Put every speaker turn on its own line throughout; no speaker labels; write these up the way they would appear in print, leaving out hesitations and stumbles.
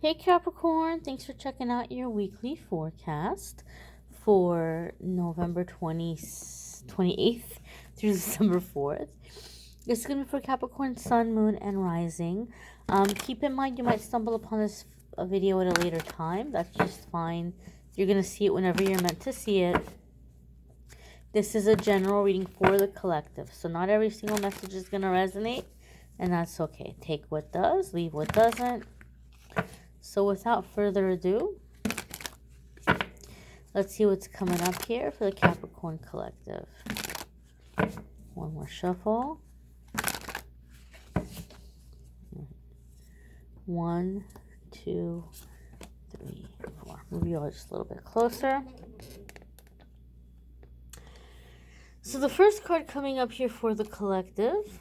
Hey Capricorn, thanks for checking out your weekly forecast for November 28th through December 4th. This is going to be for Capricorn, Sun, Moon, and Rising. Keep in mind you might stumble upon this video at a later time. That's just fine. You're going to see it whenever you're meant to see it. This is a general reading for the collective, so not every single message is going to resonate, and that's okay. Take what does, leave what doesn't. So without further ado, let's see what's coming up here for the Capricorn collective. One more shuffle. 1, 2, 3, 4. Move you all just a little bit closer. So the first card coming up here for the collective,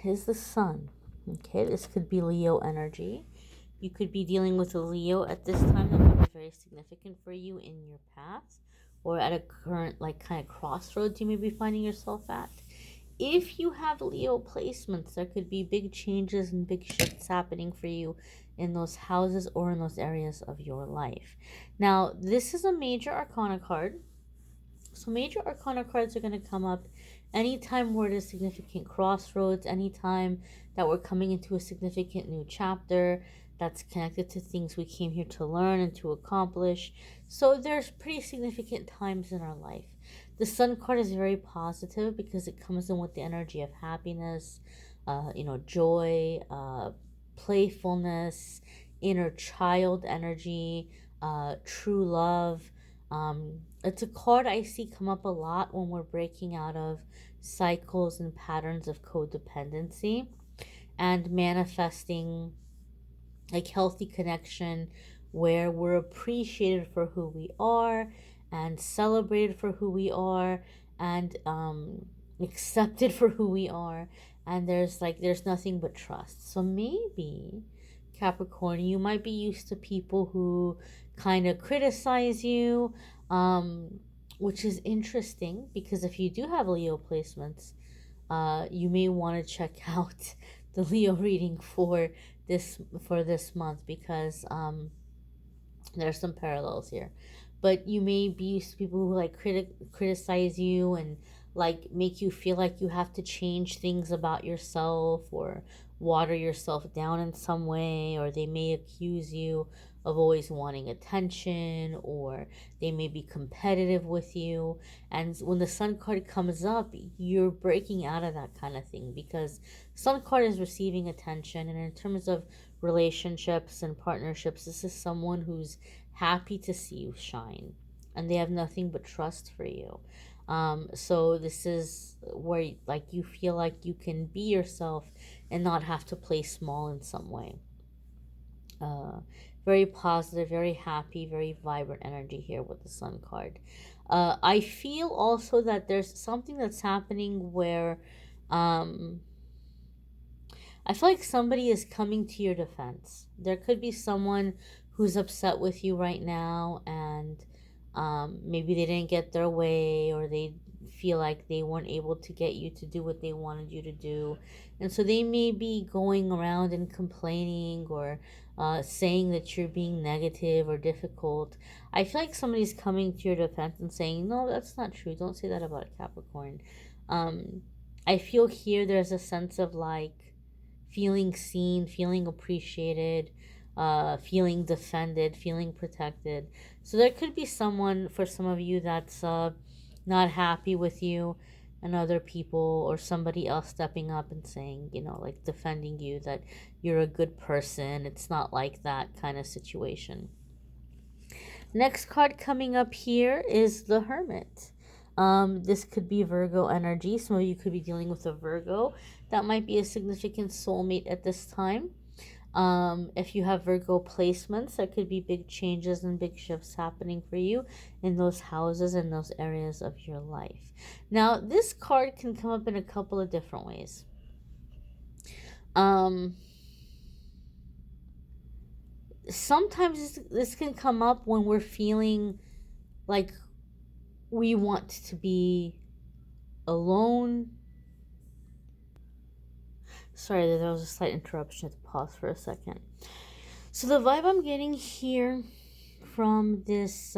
is the Sun. Okay, this could be Leo energy. You could be dealing with a Leo at this time that might be very significant for you in your path, or at a current kind of crossroads you may be finding yourself at. If you have Leo placements, there could be big changes and big shifts happening for you in those houses or in those areas of your life. Now, this is a major arcana card. So major arcana cards are going to come up anytime we're at a significant crossroads, anytime that we're coming into a significant new chapter that's connected to things we came here to learn and to accomplish. So there's pretty significant times in our life. The Sun card is very positive because it comes in with the energy of happiness, joy, playfulness, inner child energy, true love. It's a card I see come up a lot when we're breaking out of cycles and patterns of codependency and manifesting healthy connection where we're appreciated for who we are and celebrated for who we are and accepted for who we are, and there's nothing but trust. So maybe Capricorn, you might be used to people who kind of criticize you, which is interesting because if you do have Leo placements, you may want to check out the Leo reading for this month because there's some parallels here. But you may be used to people who criticize you and make you feel like you have to change things about yourself or water yourself down in some way, or they may accuse you of always wanting attention, or they may be competitive with you. And when the Sun card comes up, you're breaking out of that kind of thing because Sun card is receiving attention, and in terms of relationships and partnerships, this is someone who's happy to see you shine and they have nothing but trust for you. So this is where you feel like you can be yourself and not have to play small in some way. Very positive, very happy, very vibrant energy here with the Sun card. I feel also that there's something that's happening where I feel like somebody is coming to your defense. There could be someone who's upset with you right now, and maybe they didn't get their way, or they feel like they weren't able to get you to do what they wanted you to do. And so they may be going around and complaining or saying that you're being negative or difficult. I feel like somebody's coming to your defense and saying, no, that's not true. Don't say that about a Capricorn. I feel here there's a sense of feeling seen, feeling appreciated, feeling defended, feeling protected. So there could be someone, for some of you, that's not happy with you, and other people or somebody else stepping up and saying, defending you, that you're a good person. It's not like that kind of situation. Next card coming up here is the Hermit. This could be Virgo energy. Some of you could be dealing with a Virgo. That might be a significant soulmate at this time. If you have Virgo placements, there could be big changes and big shifts happening for you in those houses and those areas of your life. Now, this card can come up in a couple of different ways. Sometimes this can come up when we're feeling like we want to be alone. Sorry, there was a slight interruption. To pause for a second. So the vibe I'm getting here from this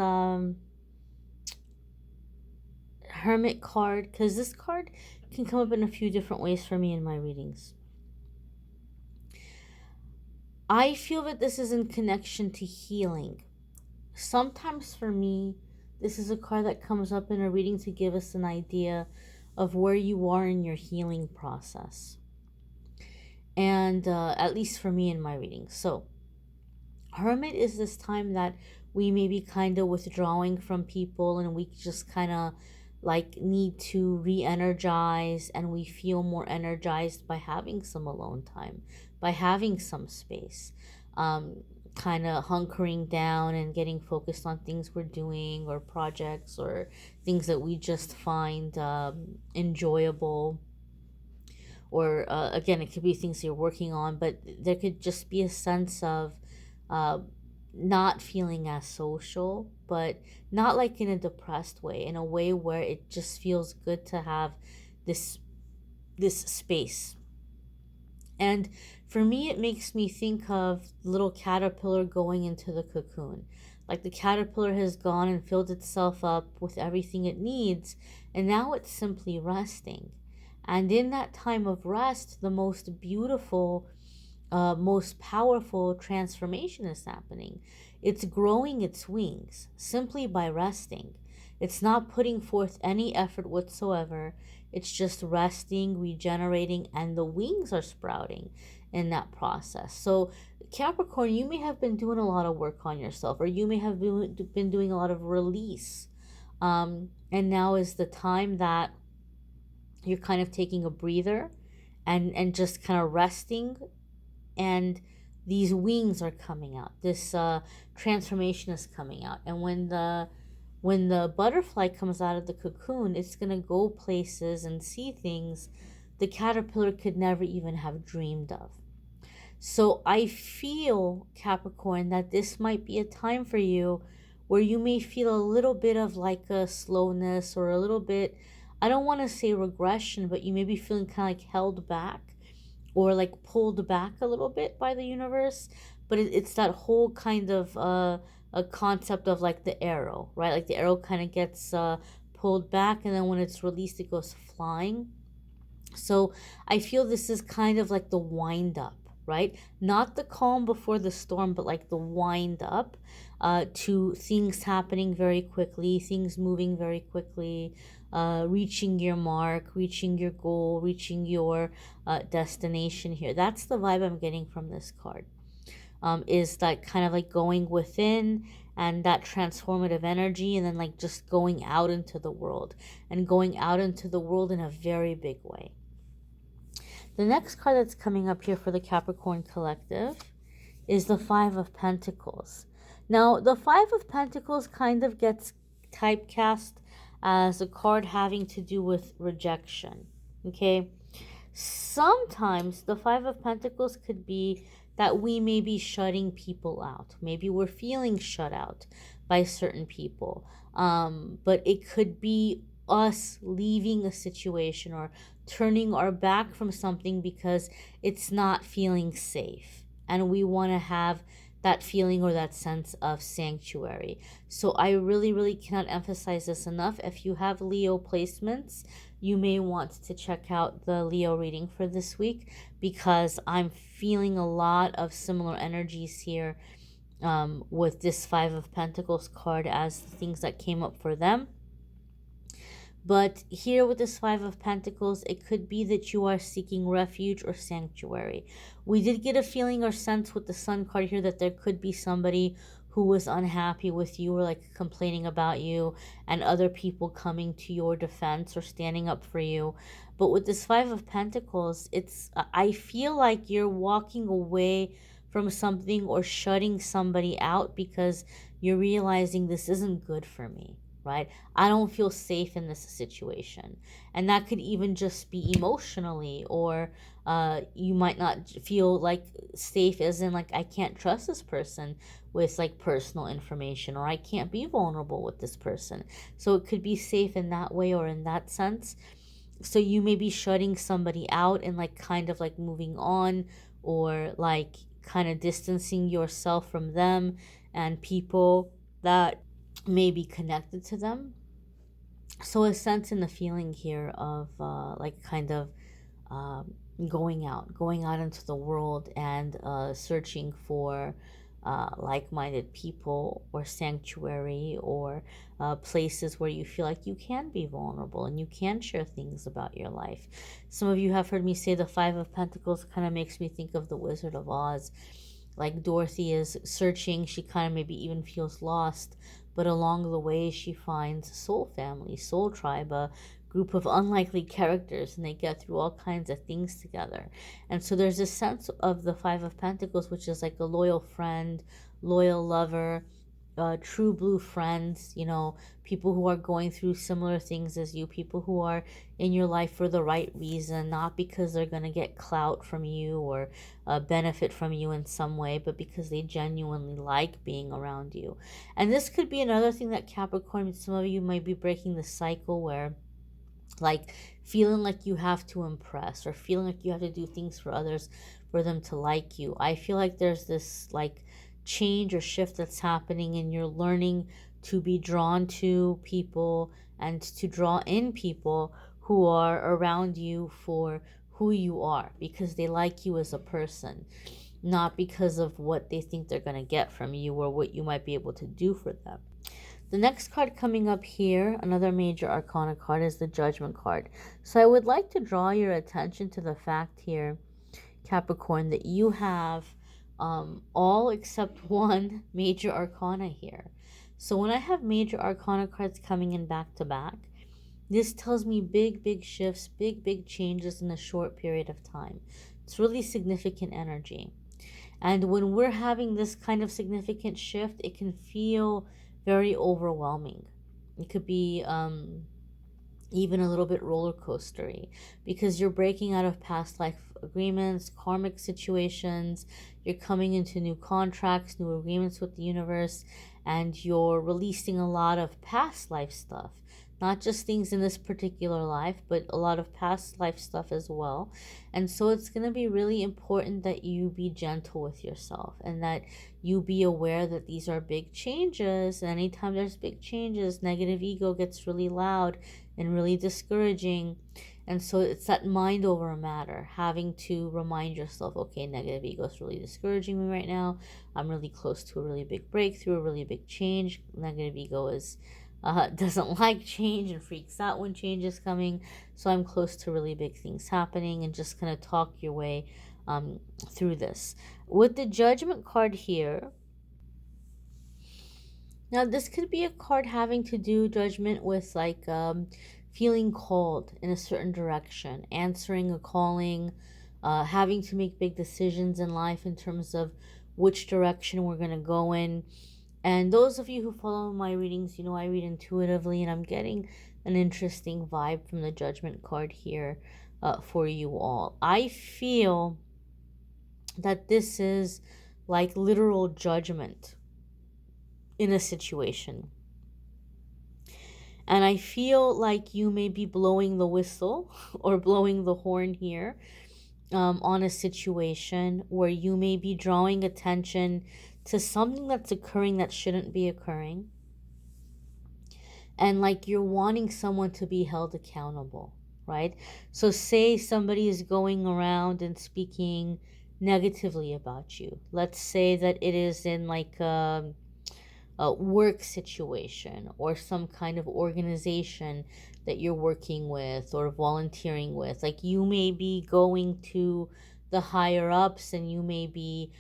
Hermit card, because this card can come up in a few different ways for me in my readings. I feel that this is in connection to healing. Sometimes for me, this is a card that comes up in a reading to give us an idea of where you are in your healing process. And at least for me in my reading. So, Hermit is this time that we may be kind of withdrawing from people and we just kind of like need to re-energize, and we feel more energized by having some alone time, by having some space, um, kind of hunkering down and getting focused on things we're doing or projects or things that we just find enjoyable. Or again, it could be things you're working on, but there could just be a sense of uh, not feeling as social, but not like in a depressed way, in a way where it just feels good to have this space. And for me, it makes me think of little caterpillar going into the cocoon. Like the caterpillar has gone and filled itself up with everything it needs, and now it's simply resting. And in that time of rest, the most beautiful, most powerful transformation is happening. It's growing its wings simply by resting. It's not putting forth any effort whatsoever. It's just resting, regenerating, and the wings are sprouting in that process. So, Capricorn, you may have been doing a lot of work on yourself, or you may have been doing a lot of release. And now is the time that you're kind of taking a breather and just kind of resting, and these wings are coming out. This transformation is coming out. And when the butterfly comes out of the cocoon, it's going to go places and see things the caterpillar could never even have dreamed of. So I feel, Capricorn, that this might be a time for you where you may feel a little bit of like a slowness, or a little bit, I don't want to say regression, but you may be feeling kind of like held back or like pulled back a little bit by the universe. But it's that whole kind of a concept of like the arrow, right? Like the arrow kind of gets pulled back, and then when it's released, it goes flying. So I feel this is kind of like the wind up, right? Not the calm before the storm, but like the wind up to things happening very quickly, things moving very quickly, reaching your mark, reaching your goal, reaching your destination here. That's the vibe I'm getting from this card. Is that kind of like going within and that transformative energy, and then like just going out into the world, and going out into the world in a very big way. The next card that's coming up here for the Capricorn collective is the Five of Pentacles. Now, the Five of Pentacles kind of gets typecast as a card having to do with rejection. Okay? Sometimes the Five of Pentacles could be that we may be shutting people out. Maybe we're feeling shut out by certain people. But it could be us leaving a situation or turning our back from something because it's not feeling safe. And we want to have that feeling or that sense of sanctuary. So I really, really cannot emphasize this enough. If you have Leo placements, you may want to check out the Leo reading for this week, because I'm feeling a lot of similar energies here with this Five of Pentacles card as the things that came up for them. But here with this Five of Pentacles, it could be that you are seeking refuge or sanctuary. We did get a feeling or sense with the Sun card here that there could be somebody who was unhappy with you or like complaining about you, and other people coming to your defense or standing up for you. But with this Five of Pentacles, I feel like you're walking away from something or shutting somebody out because you're realizing this isn't good for me. Right? I don't feel safe in this situation. And that could even just be emotionally, or you might not feel like safe as in like, I can't trust this person with like personal information, or I can't be vulnerable with this person. So it could be safe in that way or in that sense. So you may be shutting somebody out and like kind of like moving on, or like kind of distancing yourself from them and people that may be connected to them. So a sense in the feeling here of like kind of um, going out into the world and searching for like-minded people or sanctuary or places where you feel like you can be vulnerable and you can share things about your life. Some of you have heard me say the Five of Pentacles kind of makes me think of the Wizard of Oz. Like Dorothy is searching, she kind of maybe even feels lost, but along the way she finds soul family, soul tribe, a group of unlikely characters, and they get through all kinds of things together. And so there's a sense of the Five of Pentacles, which is like a loyal friend, loyal lover, true blue friends, you know, people who are going through similar things as you, people who are in your life for the right reason, not because they're going to get clout from you or benefit from you in some way, but because they genuinely like being around you. And this could be another thing that Capricorn, some of you might be breaking the cycle where like feeling like you have to impress or feeling like you have to do things for others for them to like you. I feel like there's this like change or shift that's happening and you're learning to be drawn to people and to draw in people who are around you for who you are because they like you as a person, not because of what they think they're going to get from you or what you might be able to do for them. The next card coming up here, another major arcana card, is the Judgment card. So I would like to draw your attention to the fact here, Capricorn, that you have all except one major arcana here. So when I have major arcana cards coming in back to back, this tells me big shifts, big changes in a short period of time. It's really significant energy. And when we're having this kind of significant shift, it can feel very overwhelming. It could be even a little bit roller coastery because you're breaking out of past life agreements, karmic situations, you're coming into new contracts, new agreements with the universe, and you're releasing a lot of past life stuff. Not just things in this particular life, but a lot of past life stuff as well. And so it's going to be really important that you be gentle with yourself and that you be aware that these are big changes. And anytime there's big changes, negative ego gets really loud and really discouraging. And so it's that mind over matter, having to remind yourself, okay, negative ego is really discouraging me right now. I'm really close to a really big breakthrough, a really big change. Negative ego is doesn't like change and freaks out when change is coming. So I'm close to really big things happening, and just kind of talk your way through this. With the Judgment card here, now this could be a card having to do judgment with like feeling called in a certain direction, answering a calling, having to make big decisions in life in terms of which direction we're going to go in. And those of you who follow my readings, you know I read intuitively, and I'm getting an interesting vibe from the Judgment card here for you all. I feel that this is like literal judgment in a situation. And I feel like you may be blowing the whistle or blowing the horn here on a situation where you may be drawing attention to something that's occurring that shouldn't be occurring. And like you're wanting someone to be held accountable, right? So say somebody is going around and speaking negatively about you. Let's say that it is in like a work situation or some kind of organization that you're working with or volunteering with. Like you may be going to the higher ups and you may be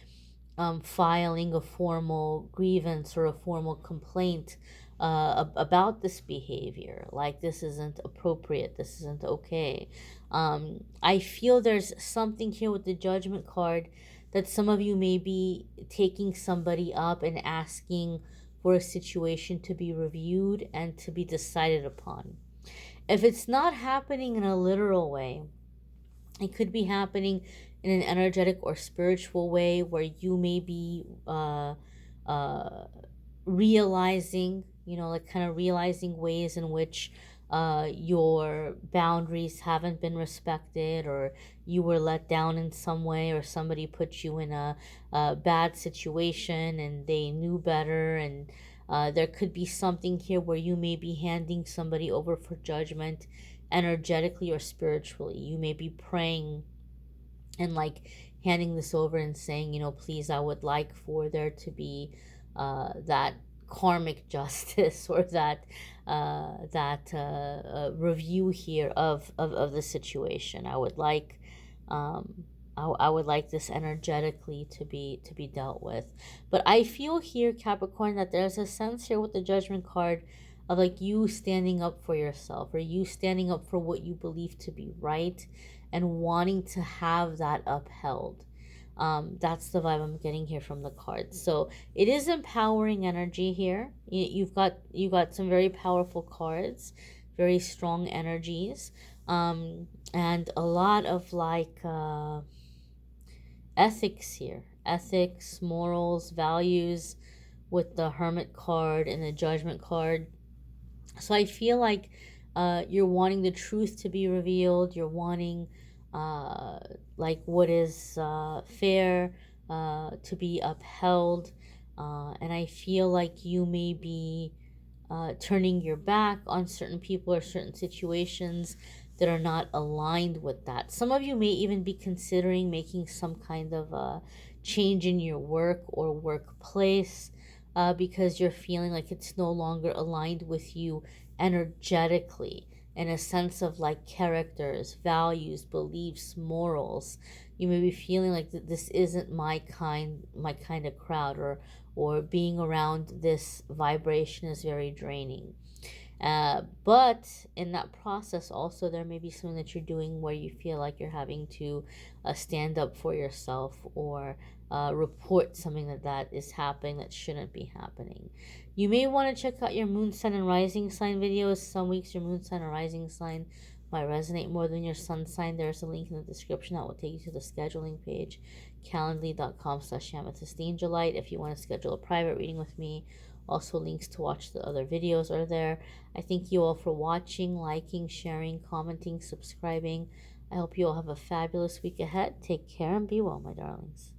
filing a formal grievance or a formal complaint about this behavior. Like this isn't appropriate, this isn't okay. I feel there's something here with the Judgment card that some of you may be taking somebody up and asking for a situation to be reviewed and to be decided upon. If it's not happening in a literal way, it could be happening in an energetic or spiritual way where you may be realizing, you know, like kind of realizing ways in which your boundaries haven't been respected, or you were let down in some way, or somebody put you in a bad situation and they knew better. And there could be something here where you may be handing somebody over for judgment, energetically or spiritually. You may be praying and like handing this over and saying, please, I would like for there to be that karmic justice, or that review here of the situation. I would like, I would like this energetically to be dealt with. But I feel here, Capricorn, that there's a sense here with the Judgment card of like you standing up for yourself, or you standing up for what you believe to be right, and wanting to have that upheld. That's the vibe I'm getting here from the cards. So it is empowering energy here. You've got some very powerful cards, very strong energies, and a lot of like ethics here, ethics, morals, values, with the Hermit card and the Judgment card. So I feel like you're wanting the truth to be revealed. You're wanting uh, like what is fair to be upheld. And I feel like you may be turning your back on certain people or certain situations that are not aligned with that. Some of you may even be considering making some kind of change in your work or workplace, because you're feeling like it's no longer aligned with you energetically, in a sense of like characters, values, beliefs, morals. You may be feeling like this isn't my kind of crowd, or being around this vibration is very draining. But in that process, also, there may be something that you're doing where you feel like you're having to stand up for yourself, or report something that is happening that shouldn't be happening. You may want to check out your moon, sun, and rising sign videos. Some weeks your moon, sun, and rising sign might resonate more than your sun sign. There's a link in the description that will take you to the scheduling page, calendly.com/amethystangellite, if you want to schedule a private reading with me. Also, links to watch the other videos are there. I thank you all for watching, liking, sharing, commenting, subscribing. I hope you all have a fabulous week ahead. Take care and be well, my darlings.